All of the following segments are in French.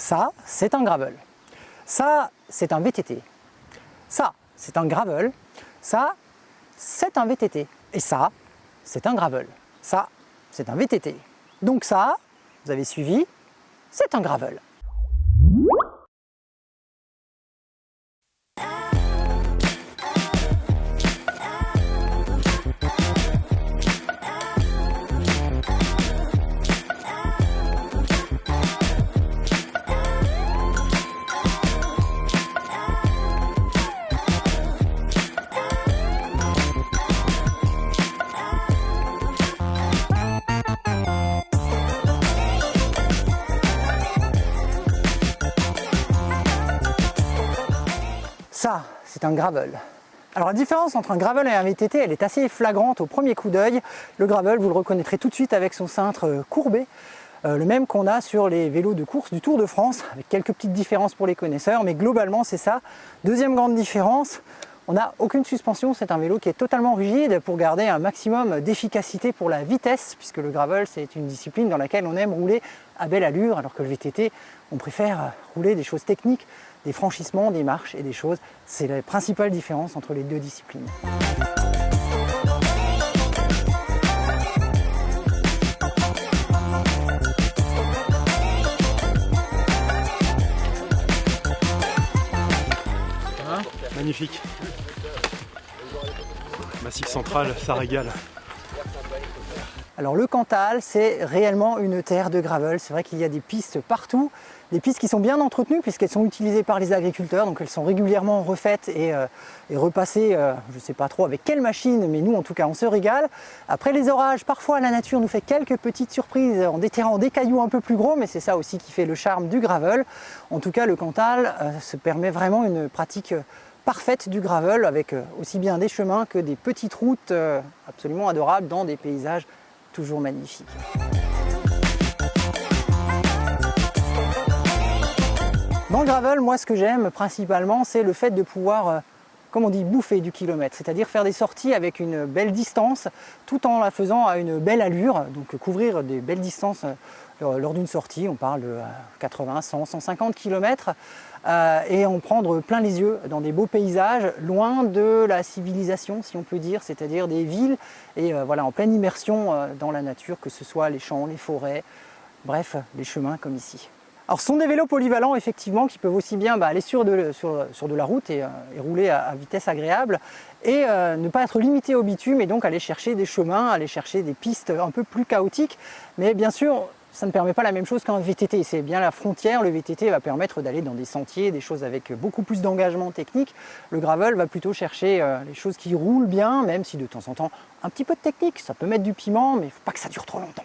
Ça, c'est un gravel. Ça, c'est un VTT. Ça, c'est un gravel. Ça, c'est un VTT. Et ça, c'est un gravel. Ça, c'est un VTT. Donc ça, vous avez suivi, c'est un gravel. Ça, c'est un gravel. Alors la différence entre un gravel et un VTT, elle est assez flagrante au premier coup d'œil. Le gravel, vous le reconnaîtrez tout de suite avec son cintre courbé, le même qu'on a sur les vélos de course du Tour de France, avec quelques petites différences pour les connaisseurs, mais globalement c'est ça. Deuxième grande différence, on n'a aucune suspension, c'est un vélo qui est totalement rigide pour garder un maximum d'efficacité pour la vitesse, puisque le gravel c'est une discipline dans laquelle on aime rouler à belle allure, alors que le VTT, on préfère rouler des choses techniques, des franchissements, des marches et des choses. C'est la principale différence entre les deux disciplines. Magnifique. Massif central, ça régale. Alors le Cantal, c'est réellement une terre de gravel. C'est vrai qu'il y a des pistes partout, des pistes qui sont bien entretenues puisqu'elles sont utilisées par les agriculteurs, donc elles sont régulièrement refaites et repassées, je ne sais pas trop avec quelle machine, mais nous en tout cas on se régale. Après les orages, parfois la nature nous fait quelques petites surprises en déterrant des cailloux un peu plus gros, mais c'est ça aussi qui fait le charme du gravel. En tout cas le Cantal se permet vraiment une pratique parfaite du gravel avec aussi bien des chemins que des petites routes absolument adorables dans des paysages toujours magnifiques. Dans le gravel, moi ce que j'aime principalement, c'est le fait de pouvoir, comme on dit, bouffer du kilomètre, c'est-à-dire faire des sorties avec une belle distance tout en la faisant à une belle allure, donc couvrir des belles distances lors d'une sortie, on parle de 80, 100, 150 km et en prendre plein les yeux dans des beaux paysages, loin de la civilisation si on peut dire, c'est-à-dire des villes et voilà, en pleine immersion dans la nature, que ce soit les champs, les forêts, bref, les chemins comme ici. Alors ce sont des vélos polyvalents effectivement qui peuvent aussi bien aller sur de la route et rouler à vitesse agréable et ne pas être limité au bitume et donc aller chercher des chemins, aller chercher des pistes un peu plus chaotiques, mais bien sûr ça ne permet pas la même chose qu'un VTT, c'est bien la frontière. Le VTT va permettre d'aller dans des sentiers, des choses avec beaucoup plus d'engagement technique. Le gravel va plutôt chercher les choses qui roulent bien, même si de temps en temps un petit peu de technique, ça peut mettre du piment, mais il ne faut pas que ça dure trop longtemps.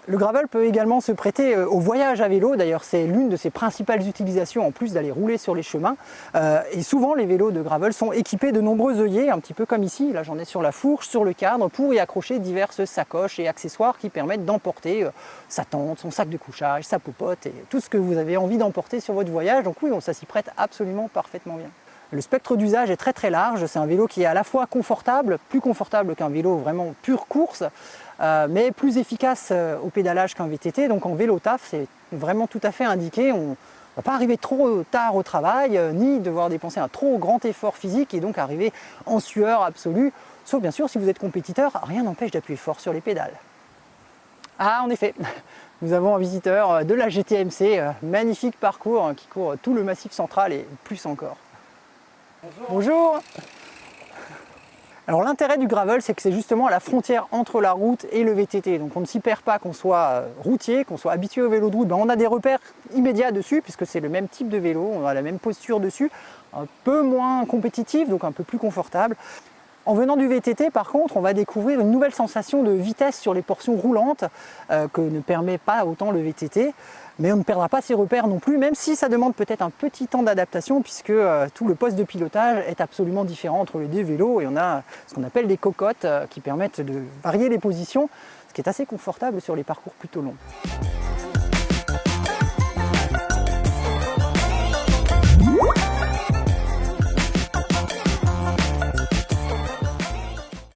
Le gravel peut également se prêter au voyage à vélo, d'ailleurs c'est l'une de ses principales utilisations en plus d'aller rouler sur les chemins. Et souvent les vélos de gravel sont équipés de nombreux œillets, un petit peu comme ici, là j'en ai sur la fourche, sur le cadre, pour y accrocher diverses sacoches et accessoires qui permettent d'emporter sa tente, son sac de couchage, sa popote et tout ce que vous avez envie d'emporter sur votre voyage. Donc oui, ça s'y prête absolument parfaitement bien. Le spectre d'usage est très très large, c'est un vélo qui est à la fois confortable, plus confortable qu'un vélo vraiment pure course, mais plus efficace au pédalage qu'un VTT, donc en vélo taf c'est vraiment tout à fait indiqué. On ne va pas arriver trop tard au travail, ni devoir dépenser un trop grand effort physique et donc arriver en sueur absolue, sauf bien sûr si vous êtes compétiteur, rien n'empêche d'appuyer fort sur les pédales. Ah en effet, nous avons un visiteur de la GTMC, magnifique parcours qui court tout le massif central et plus encore. Bonjour. Alors l'intérêt du gravel, c'est que c'est justement à la frontière entre la route et le VTT. Donc on ne s'y perd pas, qu'on soit routier, qu'on soit habitué au vélo de route. On a des repères immédiats dessus, puisque c'est le même type de vélo, on a la même posture dessus, un peu moins compétitive, donc un peu plus confortable. En venant du VTT, par contre, on va découvrir une nouvelle sensation de vitesse sur les portions roulantes que ne permet pas autant le VTT. Mais on ne perdra pas ses repères non plus, même si ça demande peut-être un petit temps d'adaptation puisque tout le poste de pilotage est absolument différent entre les deux vélos et on a ce qu'on appelle des cocottes qui permettent de varier les positions, ce qui est assez confortable sur les parcours plutôt longs.